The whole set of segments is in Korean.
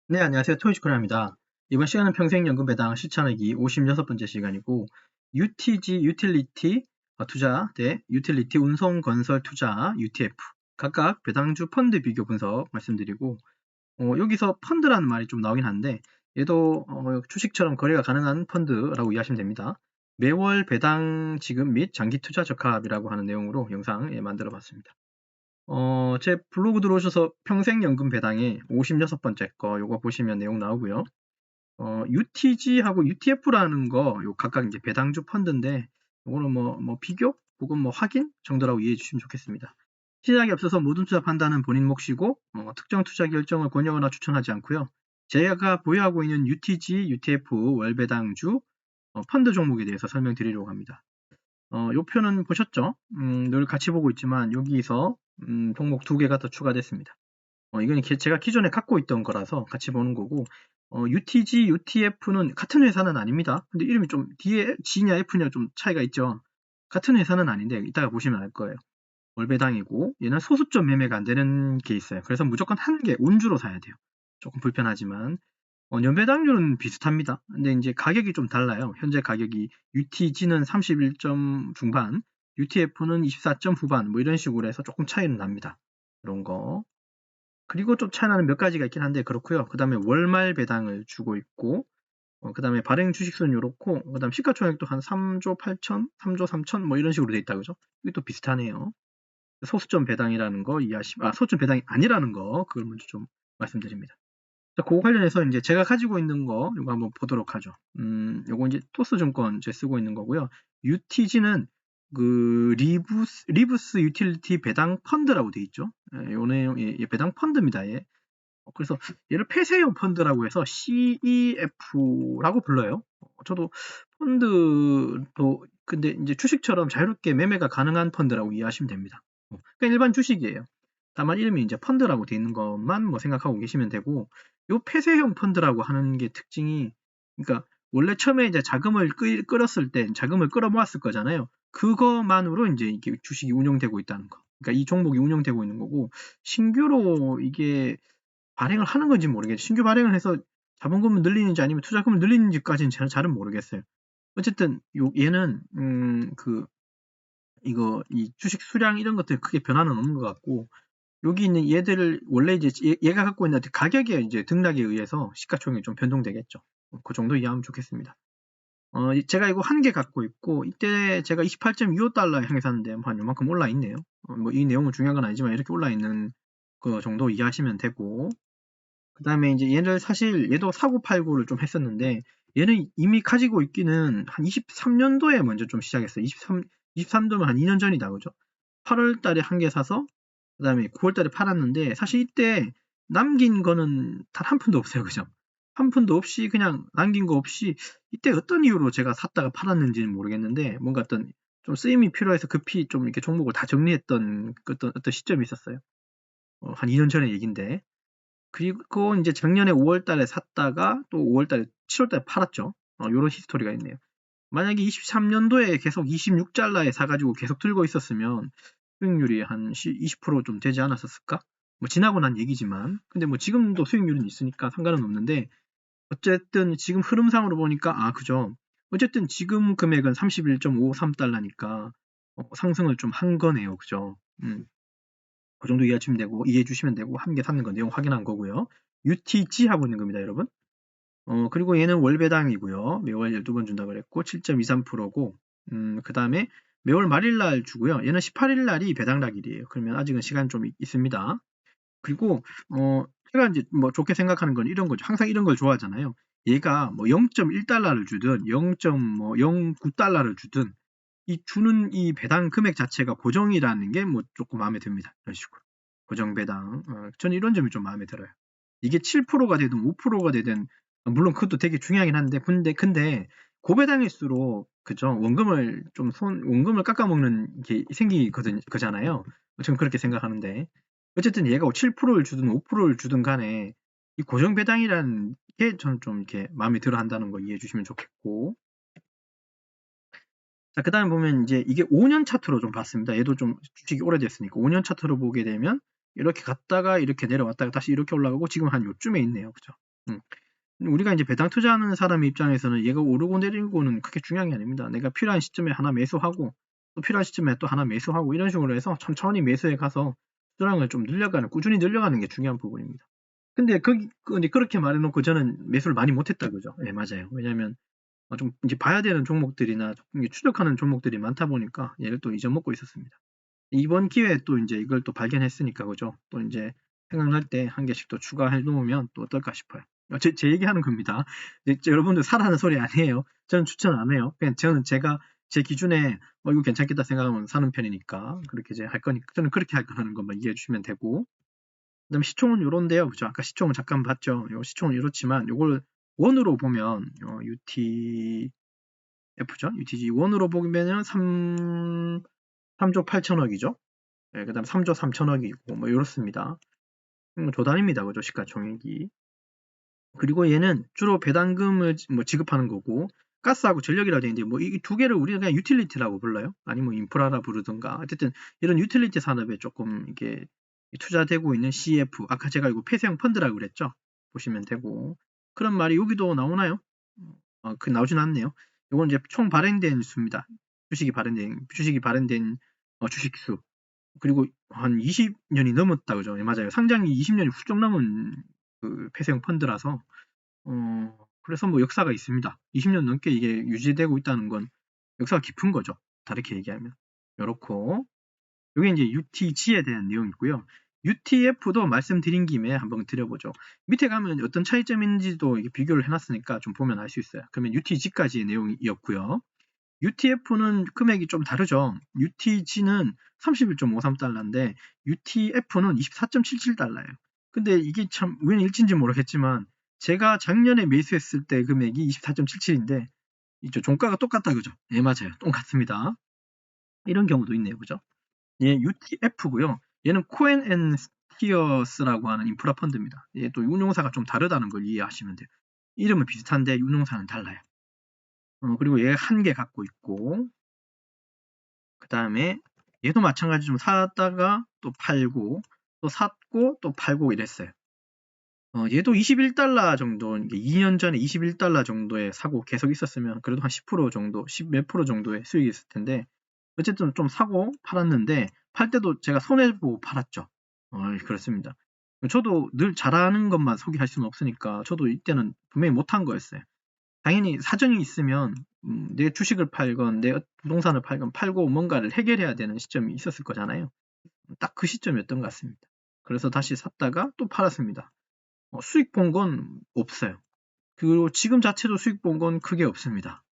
네, 안녕하세요. 토요시코리아입니다. 이번 시간은 평생연금 배당 실천하기 56번째 시간이고, UTG, 유틸리티 투자 대 유틸리티 운송 건설 투자, UTF. 각각 배당주 펀드 비교 분석 말씀드리고, 여기서 펀드라는 말이 좀 나오긴 한데, 얘도 주식처럼 거래가 가능한 펀드라고 이해하시면 됩니다. 매월 배당 지급 및 장기 투자 적합이라고 하는 내용으로 영상 만들어 봤습니다. 제 블로그 들어오셔서 평생연금 배당에 56번째 거 요거 보시면 내용 나오고요. UTG하고 UTF라는 거 요 각각 이제 배당주 펀드인데 요거는 뭐 비교 혹은 뭐 확인 정도라고 이해해 주시면 좋겠습니다. 시작에 앞서서 모든 투자 판단은 본인 몫이고 특정 투자 결정을 권유하거나 추천하지 않고요. 제가 보유하고 있는 UTG, UTF 월배당주 펀드 종목에 대해서 설명드리려고 합니다. 요 표는 보셨죠? 늘 같이 보고 있지만 여기서 종목 2개가 더 추가됐습니다. 이건 제가 기존에 갖고 있던 거라서 같이 보는 거고, UTG, UTF는 같은 회사는 아닙니다. 근데 이름이 좀 뒤에 G냐 F냐 좀 차이가 있죠. 같은 회사는 아닌데 이따가 보시면 알 거예요. 월배당이고 얘는 소수점 매매가 안 되는 게 있어요. 그래서 무조건 한 개 온주로 사야 돼요. 조금 불편하지만 연배당률은 비슷합니다. 근데 이제 가격이 좀 달라요. 현재 가격이 UTG는 31점 중반, UTF는 24점 후반 뭐 이런 식으로 해서 조금 차이는 납니다. 그런 거. 그리고 좀 차이 나는 몇 가지가 있긴 한데 그렇고요. 그 다음에 월말 배당을 주고 있고 그 다음에 발행 주식수는 이렇고 그 다음 시가총액도 한 3조 8천, 3조 3천 뭐 이런 식으로 돼 있다 그죠? 이게 또 비슷하네요. 소수점 배당이라는 거 소수점 배당이 아니라는 거 그걸 먼저 좀 말씀드립니다. 자, 그거 관련해서 이제 제가 가지고 있는 거 이거 한번 보도록 하죠. 요거 이제 토스증권 제 쓰고 있는 거고요. UTG는 그 리브스 유틸리티 배당 펀드라고 돼 있죠. 요 내용 배당 펀드입니다. 얘. 그래서 얘를 폐쇄형 펀드라고 해서 CEF라고 불러요. 저도 펀드도 근데 이제 주식처럼 자유롭게 매매가 가능한 펀드라고 이해하시면 됩니다. 그러니까 일반 주식이에요. 다만 이름이 이제 펀드라고 돼 있는 것만 뭐 생각하고 계시면 되고, 요 폐쇄형 펀드라고 하는 게 특징이, 그러니까 원래 처음에 이제 자금을 끌었을 때 자금을 끌어모았을 거잖아요. 그거만으로 이제 이게 주식이 운영되고 있다는 거. 그러니까 이 종목이 운영되고 있는 거고, 신규로 이게 발행을 하는 건지 모르겠어요. 신규 발행을 해서 자본금을 늘리는지 아니면 투자금을 늘리는지까지는 잘은 모르겠어요. 어쨌든 얘는 이 주식 수량 이런 것들 크게 변화는 없는 것 같고, 여기 있는 얘들을 원래 이제 얘가 갖고 있는 가격의 이제 등락에 의해서 시가총액이 좀 변동되겠죠. 그 정도 이해하면 좋겠습니다. 제가 이거 한 개 갖고 있고, 이때 제가 28.25달러 향해 샀는데 한 요만큼 올라 있네요. 뭐 이 내용은 중요한 건 아니지만 이렇게 올라 있는 그 정도 이해하시면 되고, 그 다음에 이제 얘를 사실 얘도 사고 팔고를 좀 했었는데, 얘는 이미 가지고 있기는 한 23년도에 먼저 좀 시작했어요. 23도면 한 2년 전이다, 그죠? 8월 달에 한 개 사서, 그 다음에 9월 달에 팔았는데, 사실 이때 남긴 거는 단 한 푼도 없어요, 그죠? 한 푼도 없이 그냥 남긴 거 없이, 이때 어떤 이유로 제가 샀다가 팔았는지는 모르겠는데, 뭔가 어떤 좀 쓰임이 필요해서 급히 좀 이렇게 종목을 다 정리했던 어떤 시점이 있었어요. 한 2년 전의 얘기인데. 그리고 이제 작년에 5월 달에 샀다가 또 5월 달에, 7월 달에 팔았죠. 요런 히스토리가 있네요. 만약에 23년도에 계속 26달러에 사가지고 계속 들고 있었으면 수익률이 한 20%좀 되지 않았었을까? 뭐 지나고 난 얘기지만, 근데 뭐 지금도 수익률은 있으니까 상관은 없는데, 어쨌든 지금 흐름상으로 보니까, 그죠. 어쨌든 지금 금액은 31.53달러니까 상승을 좀 한 거네요. 그죠. 그 정도 이해해 주시면 되고, 한 개 샀는 거 내용 확인한 거고요. UTG 하고 있는 겁니다, 여러분. 그리고 얘는 월배당이고요. 매월 12번 준다고 그랬고, 7.23%고, 그 다음에 매월 말일날 주고요. 얘는 18일날이 배당락일이에요. 그러면 아직은 시간 좀 있습니다. 그리고, 제가 이제 뭐 좋게 생각하는 건 이런 거죠. 항상 이런 걸 좋아하잖아요. 얘가 뭐 0.1달러를 주든, 0.09달러를 주든, 주는 이 배당 금액 자체가 고정이라는 게 뭐 조금 마음에 듭니다. 이런 식으로. 고정 배당. 저는 이런 점이 좀 마음에 들어요. 이게 7%가 되든 5%가 되든, 물론 그것도 되게 중요하긴 한데, 근데 고배당일수록, 그죠? 원금을 깎아먹는 게 거잖아요. 저는 그렇게 생각하는데. 어쨌든 얘가 7%를 주든 5%를 주든 간에, 이 고정 배당이라는 게 저는 좀 이렇게 마음에 들어 한다는 거 이해해 주시면 좋겠고. 자, 그 다음에 보면 이제 이게 5년 차트로 좀 봤습니다. 얘도 좀 주식이 오래됐으니까 5년 차트로 보게 되면 이렇게 갔다가 이렇게 내려왔다가 다시 이렇게 올라가고 지금 한 요쯤에 있네요. 그죠? 우리가 이제 배당 투자하는 사람의 입장에서는 얘가 오르고 내리고는 크게 중요한 게 아닙니다. 내가 필요한 시점에 하나 매수하고 또 필요한 시점에 또 하나 매수하고 이런 식으로 해서 천천히 매수해 가서 수량을 좀 꾸준히 늘려가는 게 중요한 부분입니다. 근데 그렇게 말해놓고 저는 매수를 많이 못했다 그죠? 네, 맞아요. 왜냐면 좀 이제 봐야 되는 종목들이나 추적하는 종목들이 많다 보니까 얘를 또 잊어먹고 있었습니다. 이번 기회에 또 이제 이걸 또 발견했으니까 그죠? 또 이제 생각날 때 한 개씩 또 추가해 놓으면 또 어떨까 싶어요. 제 얘기하는 겁니다. 여러분들 사라는 소리 아니에요. 저는 추천 안 해요. 그냥 제가 제 기준에 이거 괜찮겠다 생각하면 사는 편이니까 그렇게 이제 할 거니까 저는 그렇게 할 거라는 것만 이해해 주시면 되고, 그다음에 시총은 요런데요, 그죠? 아까 시총은 잠깐 봤죠. 요 시총은 이렇지만 요걸 원으로 보면 UTF죠. UTG 원으로 보면은 3조 8천억이죠. 네, 그다음 3조 3천억이고 뭐 이렇습니다. 조단입니다, 그죠? 시가총액이. 그리고 얘는 주로 배당금을 뭐 지급하는 거고 가스하고 전력이라고 되어 있는데 뭐 이 두 개를 우리가 그냥 유틸리티라고 불러요. 아니면 뭐 인프라라 부르든가. 어쨌든 이런 유틸리티 산업에 조금 이게 투자되고 있는 CF, 아까 제가 이거 폐쇄형 펀드라고 그랬죠. 보시면 되고 그런 말이 여기도 나오나요? 나오진 않네요. 이건 이제 총 발행된 수입니다. 주식이 발행된 주식수. 그리고 한 20년이 넘었다 그죠? 네, 맞아요. 상장이 20년이 훌쩍 넘은 그 폐쇄형 펀드라서 그래서 뭐 역사가 있습니다. 20년 넘게 이게 유지되고 있다는 건 역사가 깊은 거죠. 다르게 얘기하면. 요렇고 요게 이제 UTG에 대한 내용이고요. UTF도 말씀드린 김에 한번 드려보죠. 밑에 가면 어떤 차이점인지도 이게 비교를 해놨으니까 좀 보면 알 수 있어요. 그러면 UTG까지의 내용이었고요. UTF는 금액이 좀 다르죠. UTG는 31.53달러인데 UTF는 24.77달러예요. 근데 이게 참 왜 일치인지 모르겠지만 제가 작년에 매수했을 때 금액이 24.77인데 이제 종가가 똑같다 그죠? 예, 맞아요. 똑같습니다. 이런 경우도 있네요. 그죠? 예, UTF고요. 얘는 코엔 앤 스티어스라고 하는 인프라 펀드입니다. 얘 또 운용사가 좀 다르다는 걸 이해하시면 돼요. 이름은 비슷한데 운용사는 달라요. 그리고 얘 한 개 갖고 있고 그 다음에 얘도 마찬가지 좀 샀다가 또 팔고 또 샀고 또 팔고 이랬어요. 얘도 21달러 정도, 2년 전에 21달러 정도에 사고 계속 있었으면 그래도 한 10% 정도, 10 몇 프로 정도의 수익이 있을 텐데 어쨌든 좀 사고 팔았는데 팔 때도 제가 손해보고 팔았죠. 그렇습니다. 저도 늘 잘하는 것만 소개할 수는 없으니까 저도 이때는 분명히 못한 거였어요. 당연히 사정이 있으면 내 주식을 팔건 내 부동산을 팔건 팔고 뭔가를 해결해야 되는 시점이 있었을 거잖아요. 딱 그 시점이었던 것 같습니다. 그래서 다시 샀다가 또 팔았습니다. 수익 본 건 없어요. 그리고 지금 자체도 수익 본 건 크게 없습니다.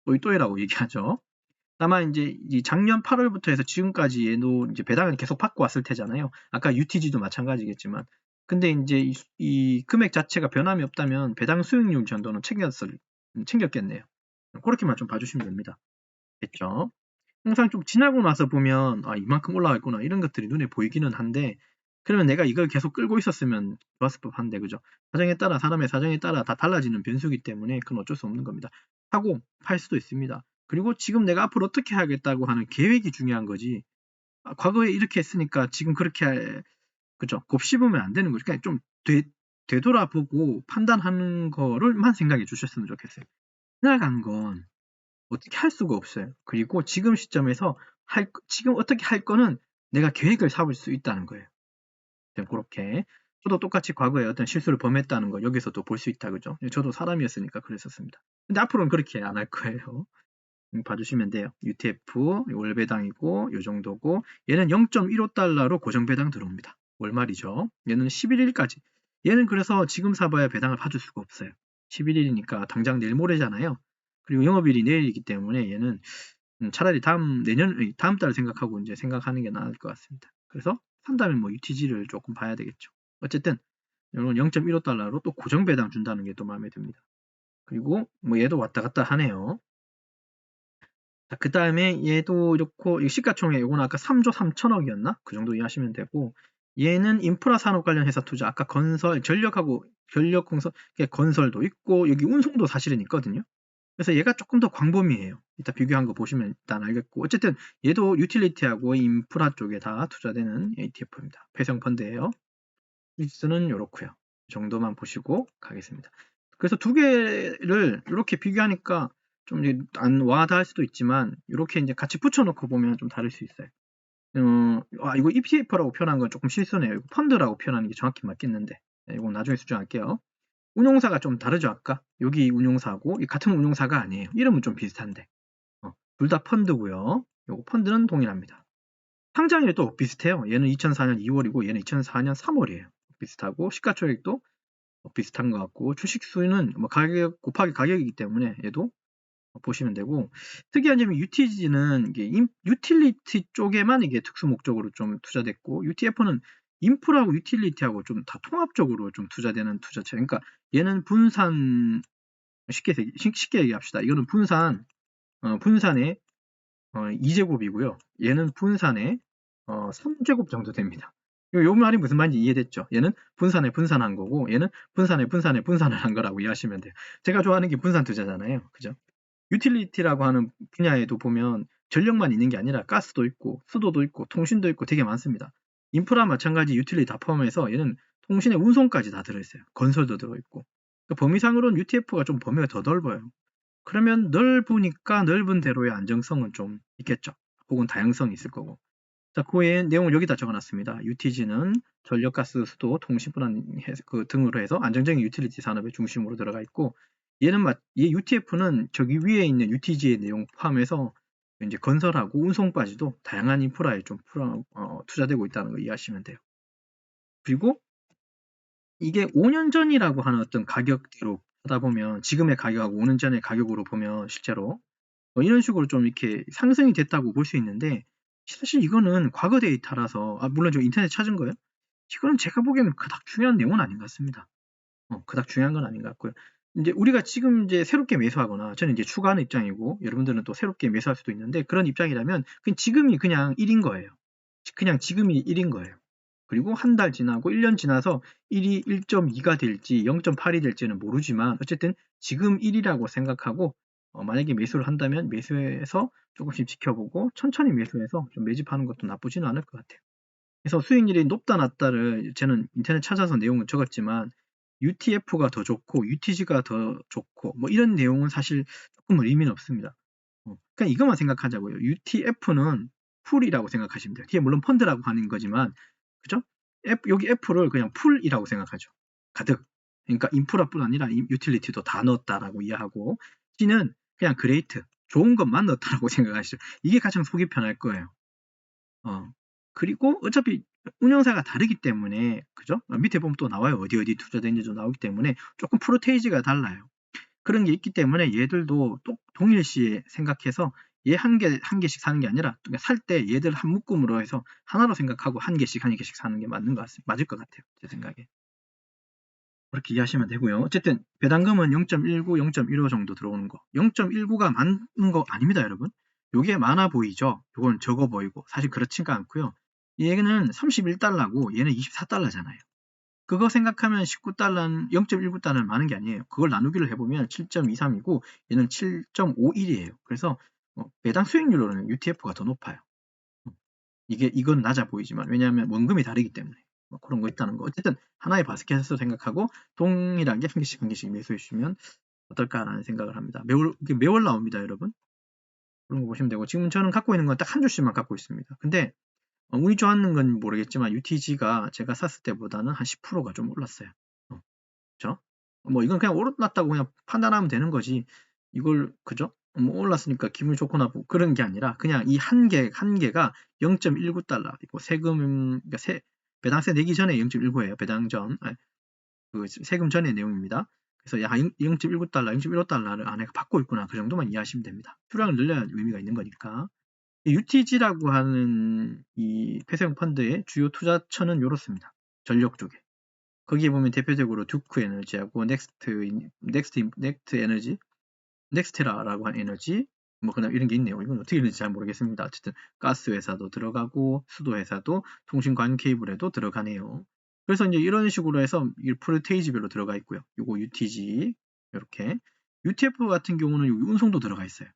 또이또이라고 얘기하죠. 다만 이제 작년 8월부터 해서 지금까지 얘도 이제 배당을 계속 받고 왔을 테잖아요. 아까 UTG도 마찬가지겠지만. 근데 이제 이 금액 자체가 변함이 없다면 배당 수익률 정도는 챙겼겠네요. 그렇게만 좀 봐주시면 됩니다. 됐죠? 항상 좀 지나고 나서 보면 이만큼 올라갔구나 이런 것들이 눈에 보이기는 한데 그러면 내가 이걸 계속 끌고 있었으면 좋았을 법한데 그죠? 사람의 사정에 따라 다 달라지는 변수기 때문에 그건 어쩔 수 없는 겁니다. 하고 팔 수도 있습니다. 그리고 지금 내가 앞으로 어떻게 하겠다고 하는 계획이 중요한 거지. 과거에 이렇게 했으니까 지금 그렇게 그죠? 곱씹으면 안 되는 거죠. 그러니까 좀 되돌아보고 판단하는 거를만 생각해 주셨으면 좋겠어요. 지나간 건 어떻게 할 수가 없어요. 그리고 지금 시점에서 지금 어떻게 할 거는 내가 계획을 세울 수 있다는 거예요. 그렇게 저도 똑같이 과거에 어떤 실수를 범했다는 거 여기서도 볼 수 있다 그죠? 저도 사람이었으니까 그랬었습니다. 근데 앞으로는 그렇게 안 할 거예요. 봐주시면 돼요. UTF 월 배당이고 이 정도고 얘는 0.15달러로 고정 배당 들어옵니다. 월말이죠. 얘는 11일까지. 얘는 그래서 지금 사봐야 배당을 받을 수가 없어요. 11일이니까 당장 내일 모레잖아요. 그리고 영업일이 내일이기 때문에 얘는 차라리 다음 달을 생각하고 이제 생각하는 게 나을 것 같습니다. 그래서 산다면 뭐 UTG를 조금 봐야 되겠죠. 어쨌든 이건 0.15달러로 또 고정 배당 준다는 게 또 마음에 듭니다. 그리고 뭐 얘도 왔다 갔다 하네요. 자, 그 다음에 얘도 이렇고 시가총액 이거는 아까 3조 3천억이었나? 그 정도 이해하시면 되고 얘는 인프라 산업 관련 회사 투자 아까 전력하고 전력공사 건설도 있고 여기 운송도 사실은 있거든요. 그래서 얘가 조금 더 광범위해요. 이따 비교한 거 보시면 일단 알겠고 어쨌든 얘도 유틸리티하고 인프라 쪽에 다 투자되는 ETF입니다. 폐쇄형 펀드예요. 리스는 이렇고요. 정도만 보시고 가겠습니다. 그래서 두 개를 이렇게 비교하니까 좀 이제 안 와닿을 수도 있지만 이렇게 이제 같이 붙여놓고 보면 좀 다를 수 있어요. 이거 ETF라고 표현한 건 조금 실수네요. 이거 펀드라고 표현하는 게 정확히 맞겠는데 이건 나중에 수정할게요. 운용사가 좀 다르죠. 아까 여기 운용사고 이 같은 운용사가 아니에요. 이름은 좀 비슷한데 둘 다 펀드고요. 요거 펀드는 동일합니다. 상장일이 또 비슷해요. 얘는 2004년 2월이고 얘는 2004년 3월이에요. 비슷하고 시가총액도 비슷한 것 같고 주식 수는 뭐 가격 곱하기 가격이기 때문에 얘도 보시면 되고 특이한 점이 UTG는 이게 유틸리티 쪽에만 이게 특수 목적으로 좀 투자됐고 UTF는 인프라하고 유틸리티하고 좀 다 통합적으로 좀 투자되는 투자체. 그러니까 얘는 분산 쉽게 얘기합시다. 이거는 분산의 2제곱이고요. 얘는 분산의 3제곱 정도 됩니다. 요 말이 무슨 말인지 이해됐죠? 얘는 분산에 분산한 거고 얘는 분산에 분산을 한 거라고 이해하시면 돼요. 제가 좋아하는 게 분산 투자잖아요. 그죠? 유틸리티라고 하는 분야에도 보면 전력만 있는 게 아니라 가스도 있고 수도도 있고 통신도 있고 되게 많습니다. 인프라 마찬가지 유틸리티 다 포함해서 얘는 통신의 운송까지 다 들어있어요. 건설도 들어있고. 범위상으로는 UTF가 좀 범위가 더 넓어요. 그러면 넓으니까 넓은 대로의 안정성은 좀 있겠죠. 혹은 다양성이 있을 거고. 자, 그 외에 내용을 여기다 적어놨습니다. UTG는 전력, 가스, 수도, 통신분한 등으로 해서 안정적인 유틸리티 산업의 중심으로 들어가 있고, 얘 UTF는 저기 위에 있는 UTG의 내용 포함해서 이제 건설하고 운송까지도 다양한 인프라에 좀 투자되고 있다는 거 이해하시면 돼요. 그리고 이게 5년 전이라고 하는 어떤 가격대로 하다 보면 지금의 가격하고 5년 전의 가격으로 보면 실제로 이런 식으로 좀 이렇게 상승이 됐다고 볼 수 있는데 사실 이거는 과거 데이터라서 물론 저 인터넷 찾은 거예요. 이거는 제가 보기에는 그닥 중요한 내용은 아닌 것 같습니다. 그닥 중요한 건 아닌 것 같고요. 이제 우리가 지금 이제 새롭게 매수하거나 저는 이제 추가하는 입장이고 여러분들은 또 새롭게 매수할 수도 있는데 그런 입장이라면 지금이 그냥 1인 거예요. 그냥 지금이 1인 거예요. 그리고 한 달 지나고 1년 지나서 1이 1.2가 될지 0.8이 될지는 모르지만 어쨌든 지금 1이라고 생각하고 만약에 매수를 한다면 매수해서 조금씩 지켜보고 천천히 매수해서 좀 매집하는 것도 나쁘지는 않을 것 같아요. 그래서 수익률이 높다 낮다를 저는 인터넷 찾아서 내용을 적었지만 UTF가 더 좋고 UTG가 더 좋고 뭐 이런 내용은 사실 조금 의미는 없습니다. 그냥 이것만 생각하자고요. UTF는 풀이라고 생각하시면 돼요. 뒤에 물론 펀드라고 하는 거지만 그죠? 여기 F를 그냥 풀이라고 생각하죠. 가득. 그러니까 인프라뿐 아니라 유틸리티도 다 넣었다라고 이해하고 G는 그냥 그레이트, 좋은 것만 넣었다라고 생각하시죠. 이게 가장 속이 편할 거예요. 그리고 어차피 운영사가 다르기 때문에 그죠? 밑에 보면 또 나와요. 어디 투자된지도 나오기 때문에 조금 프로테이지가 달라요. 그런 게 있기 때문에 얘들도 또 동일시에 생각해서 얘 한 개씩 사는 게 아니라 살 때 얘들 한 묶음으로 해서 하나로 생각하고 한 개씩 사는 게 맞을 것 같아요. 제 생각에. 그렇게 이해하시면 되고요. 어쨌든 배당금은 0.19, 0.15 정도 들어오는 거. 0.19가 많은 거 아닙니다, 여러분. 요게 많아 보이죠? 요건 적어 보이고 사실 그렇지가 않고요. 얘는 31달러고 얘는 24달러잖아요. 그거 생각하면 19달러는 0.19달러는 많은 게 아니에요. 그걸 나누기를 해보면 7.23이고 얘는 7.51이에요. 그래서 배당 수익률로는 UTF가 더 높아요. 이건 낮아 보이지만 왜냐하면 원금이 다르기 때문에 그런 거 있다는 거. 어쨌든 하나의 바스켓에서 생각하고 동일하게 한 개씩 매수해 주시면 어떨까라는 생각을 합니다. 매월 나옵니다, 여러분. 그런 거 보시면 되고 지금 저는 갖고 있는 건 딱 한 주씩만 갖고 있습니다. 근데 운이 좋았는 건 모르겠지만 UTG가 제가 샀을 때보다는 한 10%가 좀 올랐어요. 그죠? 뭐 이건 그냥 올랐다고 그냥 판단하면 되는 거지. 이걸 그죠? 뭐 올랐으니까 기분이 좋고 나쁘고 그런 게 아니라 그냥 이 한 개가 0.19달러. 그리고 그러니까 배당세 내기 전에 0.19예요. 배당 전. 그 세금 전의 내용입니다. 그래서 0.19달러, 0.15달러를 안에가 받고 있구나. 그 정도만 이해하시면 됩니다. 수량을 늘려야 의미가 있는 거니까. UTG라고 하는 이 폐쇄형 펀드의 주요 투자처는 이렇습니다. 전력 쪽에. 거기에 보면 대표적으로 듀크 에너지하고 넥스트 에너지, 넥스테라라고 하는 에너지, 뭐 그다음 이런 게 있네요. 이건 어떻게 되는지 잘 모르겠습니다. 어쨌든 가스 회사도 들어가고 수도 회사도 통신 관 케이블에도 들어가네요. 그래서 이제 이런 식으로 해서 프로테이지별로 들어가 있고요. 요거 UTG 이렇게 UTF 같은 경우는 여기 운송도 들어가 있어요.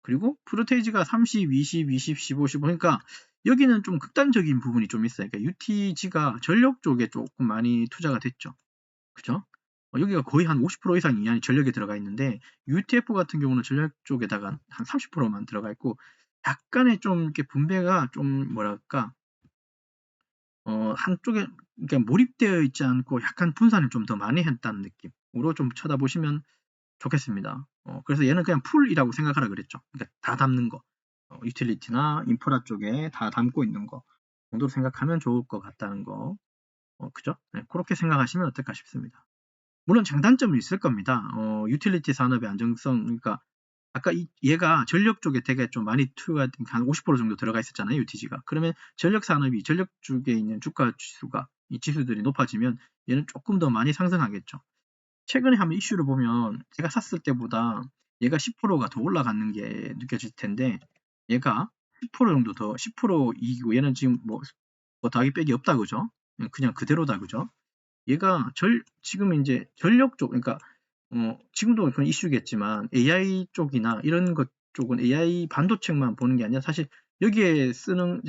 그리고 프로테이지가 30, 20, 20, 15, 15 그러니까 여기는 좀 극단적인 부분이 좀 있어요. 그러니까 UTG가 전력 쪽에 조금 많이 투자가 됐죠. 그죠? 여기가 거의 한 50% 이상 이하의 전력이 들어가 있는데 UTF 같은 경우는 전력 쪽에다가 한 30%만 들어가 있고 약간의 좀 이렇게 분배가 좀 뭐랄까 한쪽에 그러니까 몰입되어 있지 않고 약간 분산을 좀 더 많이 했다는 느낌으로 좀 쳐다보시면 좋겠습니다. 그래서 얘는 그냥 풀이라고 생각하라 그랬죠. 그러니까 다 담는 거. 유틸리티나 인프라 쪽에 다 담고 있는 거 정도로 생각하면 좋을 것 같다는 거. 그죠? 네, 그렇게 생각하시면 어떨까 싶습니다. 물론 장단점은 있을 겁니다. 유틸리티 산업의 안정성, 그러니까 아까 얘가 전력 쪽에 되게 좀 많이 투여가 한 50% 정도 들어가 있었잖아요, UTG가. 그러면 전력 산업이 전력 쪽에 있는 주가 지수가 이 지수들이 높아지면 얘는 조금 더 많이 상승하겠죠. 최근에 한번 이슈를 보면 제가 샀을 때보다 얘가 10%가 더 올라가는 게 느껴질 텐데 얘가 10% 정도 더 10% 이기고 얘는 지금 뭐 더하기 빼기 없다 그죠? 그냥 그대로다 그죠? 얘가 지금 이제 전력 쪽 그러니까 지금도 그런 이슈겠지만 AI 쪽이나 이런 것 쪽은 AI 반도체만 보는 게 아니라 사실 여기에 쓰는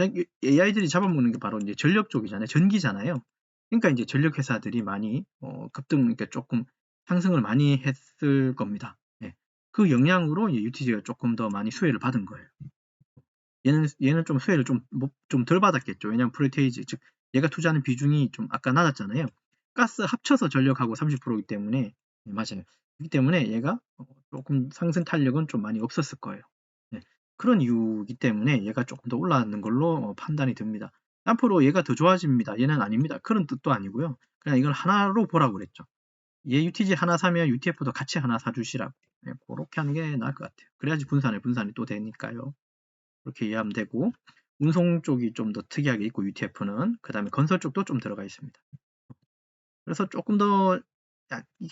AI들이 잡아먹는 게 바로 이제 전력 쪽이잖아요. 전기잖아요. 그러니까 이제 전력 회사들이 많이 급등 그러니까 조금 상승을 많이 했을 겁니다. 네. 그 영향으로 UTG가 조금 더 많이 수혜를 받은 거예요. 얘는 좀 수혜를 좀 덜 받았겠죠. 왜냐하면 프로테이지 즉 얘가 투자하는 비중이 좀 아까 낮았잖아요. 가스 합쳐서 전력하고 30%이기 때문에 네, 맞아요. 그렇기 때문에 얘가 조금 상승 탄력은 좀 많이 없었을 거예요. 네. 그런 이유이기 때문에 얘가 조금 더 올라가는 걸로 판단이 듭니다. 앞으로 얘가 더 좋아집니다. 얘는 아닙니다. 그런 뜻도 아니고요. 그냥 이걸 하나로 보라고 그랬죠. 얘 UTG 하나 사면 UTF도 같이 하나 사주시라고. 네, 그렇게 하는 게 나을 것 같아요. 그래야지 분산이 또 되니까요. 그렇게 이해하면 되고 운송 쪽이 좀 더 특이하게 있고 UTF는 그 다음에 건설 쪽도 좀 들어가 있습니다. 그래서 조금 더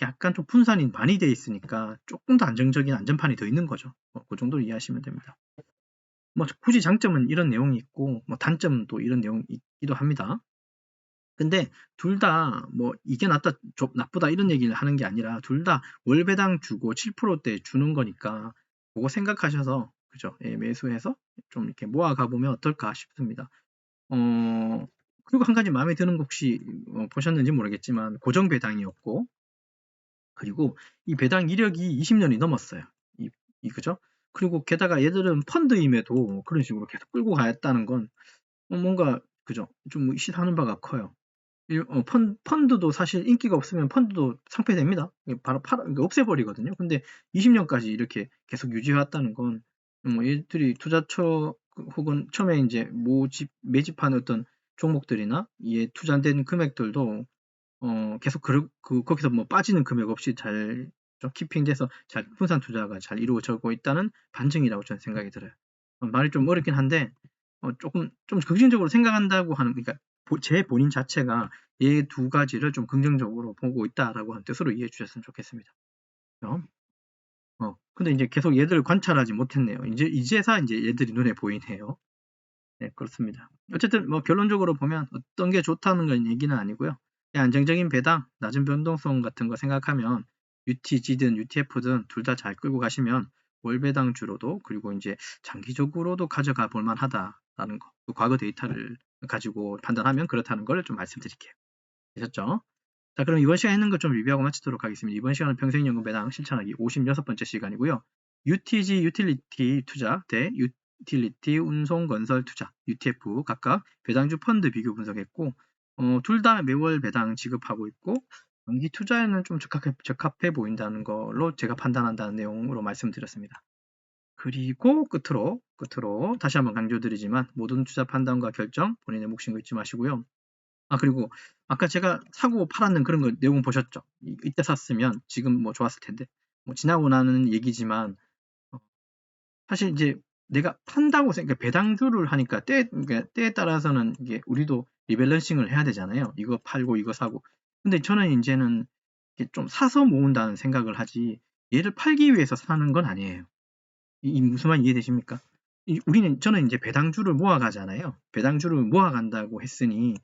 약간 좀 분산이 많이 돼 있으니까 조금 더 안정적인 안전판이 더 있는 거죠. 그 정도로 이해하시면 됩니다. 뭐 굳이 장점은 이런 내용이 있고 뭐 단점은 또 이런 내용이 있기도 합니다. 근데 둘 다 뭐 이게 낫다 나쁘다 이런 얘기를 하는 게 아니라 둘 다 월배당 주고 7%대 주는 거니까 그거 생각하셔서 그죠? 예, 매수해서 좀 이렇게 모아가 보면 어떨까 싶습니다. 그리고 한 가지 마음에 드는 거 혹시 보셨는지 모르겠지만 고정 배당이었고 그리고 이 배당 이력이 20년이 넘었어요. 그죠? 그리고 게다가 얘들은 펀드임에도 그런 식으로 계속 끌고 가였다는 건 뭔가 그죠? 좀 시사하는 바가 커요. 펀드도 사실 인기가 없으면 펀드도 상폐됩니다. 바로 없애버리거든요. 근데 20년까지 이렇게 계속 유지해왔다는 건 얘들이 투자처 혹은 처음에 이제 매집한 어떤 종목들이나 이에 투자된 금액들도 계속 거기서 뭐 빠지는 금액 없이 잘 키핑돼서 잘 분산 투자가 잘 이루어지고 있다는 반증이라고 저는 생각이 들어요. 말이 좀 어렵긴 한데 조금 좀 긍정적으로 생각한다고 하는 그러니까 제 본인 자체가 이 두 가지를 좀 긍정적으로 보고 있다라고 하는 뜻으로 이해해 주셨으면 좋겠습니다. 근데 이제 계속 얘들을 관찰하지 못했네요. 이제서 이제 얘들이 눈에 보이네요. 네, 그렇습니다. 어쨌든 뭐 결론적으로 보면 어떤 게 좋다는 건 얘기는 아니고요. 그냥 안정적인 배당, 낮은 변동성 같은 거 생각하면 UTG든 UTF든 둘 다 잘 끌고 가시면 월배당주로도 그리고 이제 장기적으로도 가져가 볼 만하다라는 거. 그 과거 데이터를 가지고 판단하면 그렇다는 걸 좀 말씀드릴게요. 되셨죠? 자, 그럼 이번 시간 있는 거 좀 리뷰하고 마치도록 하겠습니다. 이번 시간은 평생연금 배당 실천하기 56번째 시간이고요. UTG 유틸리티 투자 대 유틸리티 운송 건설 투자 UTF 각각 배당주 펀드 비교 분석했고 둘 다 매월 배당 지급하고 있고 장기 투자에는 좀 적합해 보인다는 걸로 제가 판단한다는 내용으로 말씀드렸습니다. 그리고 끝으로 다시 한번 강조드리지만 모든 투자 판단과 결정 본인의 몫인 거 잊지 마시고요. 그리고 아까 제가 사고 팔았는 그런 거 내용 보셨죠? 이때 샀으면 지금 뭐 좋았을 텐데 뭐 지나고 나는 얘기지만 사실 이제 내가 판다고 그러니까 배당주를 하니까 그러니까 때에 따라서는 이게 우리도 리밸런싱을 해야 되잖아요. 이거 팔고 이거 사고. 근데 저는 이제는 좀 사서 모은다는 생각을 하지 얘를 팔기 위해서 사는 건 아니에요. 무슨 말 이해되십니까? 저는 이제 배당주를 모아가잖아요. 배당주를 모아간다고 했으니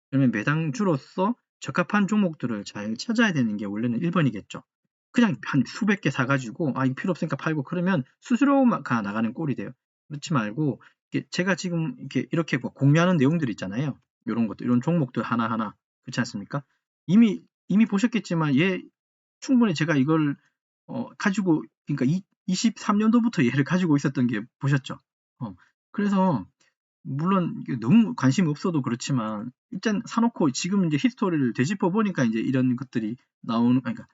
그러면 배당주로서 적합한 종목들을 잘 찾아야 되는 게 원래는 1번이겠죠. 그냥 한 수백 개 사가지고 이거 필요 없으니까 팔고 그러면 수수료가 나가는 꼴이 돼요. 그렇지 말고 제가 지금 이렇게 뭐 공유하는 내용들 있잖아요. 이런 것들, 이런 종목들 하나하나 그렇지 않습니까? 이미 이미 보셨겠지만 얘 충분히 제가 이걸 가지고 그러니까 23년도부터 얘를 가지고 있었던 게 보셨죠? 그래서 물론 너무 관심이 없어도 그렇지만 일단 사놓고 지금 이제 히스토리를 되짚어 보니까 이제 이런 것들이 나오는 그러니까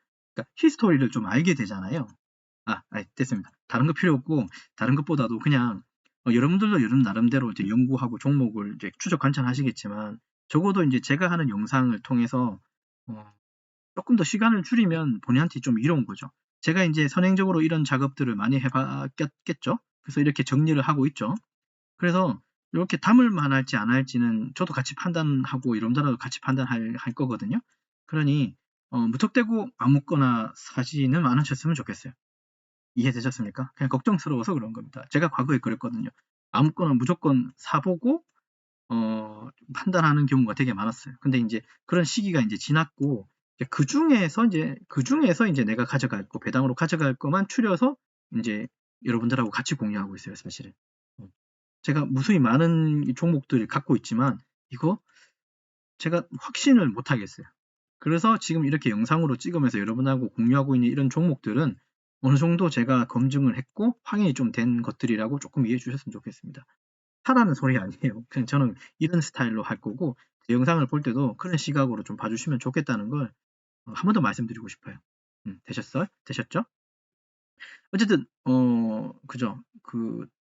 히스토리를 좀 알게 되잖아요. 됐습니다. 다른 거 필요 없고 다른 것보다도 그냥 여러분들도 여러분 나름대로 이제 연구하고 종목을 이제 추적 관찰하시겠지만 적어도 이제 제가 하는 영상을 통해서 조금 더 시간을 줄이면 본인한테 좀 이로운 거죠. 제가 이제 선행적으로 이런 작업들을 많이 해봤겠죠. 그래서 이렇게 정리를 하고 있죠. 그래서 이렇게 담을 만할지 안 할지는 저도 같이 판단하고 여러분들하고 같이 판단할 거거든요. 그러니 무턱대고 아무거나 사지는 않으셨으면 좋겠어요. 이해되셨습니까? 그냥 걱정스러워서 그런 겁니다. 제가 과거에 그랬거든요. 아무거나 무조건 사보고 판단하는 경우가 되게 많았어요. 근데 이제 그런 시기가 이제 지났고 그 중에서 이제 내가 가져갈 거 배당으로 가져갈 거만 추려서 이제 여러분들하고 같이 공유하고 있어요, 사실은. 제가 무수히 많은 종목들을 갖고 있지만 이거 제가 확신을 못 하겠어요. 그래서 지금 이렇게 영상으로 찍으면서 여러분하고 공유하고 있는 이런 종목들은 어느 정도 제가 검증을 했고 확인이 좀 된 것들이라고 조금 이해해 주셨으면 좋겠습니다. 하라는 소리 아니에요. 그냥 저는 이런 스타일로 할 거고 제 영상을 볼 때도 그런 시각으로 좀 봐주시면 좋겠다는 걸 한 번 더 말씀드리고 싶어요. 되셨죠? 어쨌든 그죠.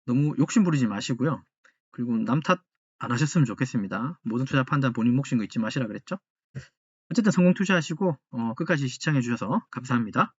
너무 욕심 부리지 마시고요. 그리고 남 탓 안 하셨으면 좋겠습니다. 모든 투자 판단 본인 몫인 거 잊지 마시라 그랬죠? 어쨌든 성공 투자하시고 끝까지 시청해 주셔서 감사합니다.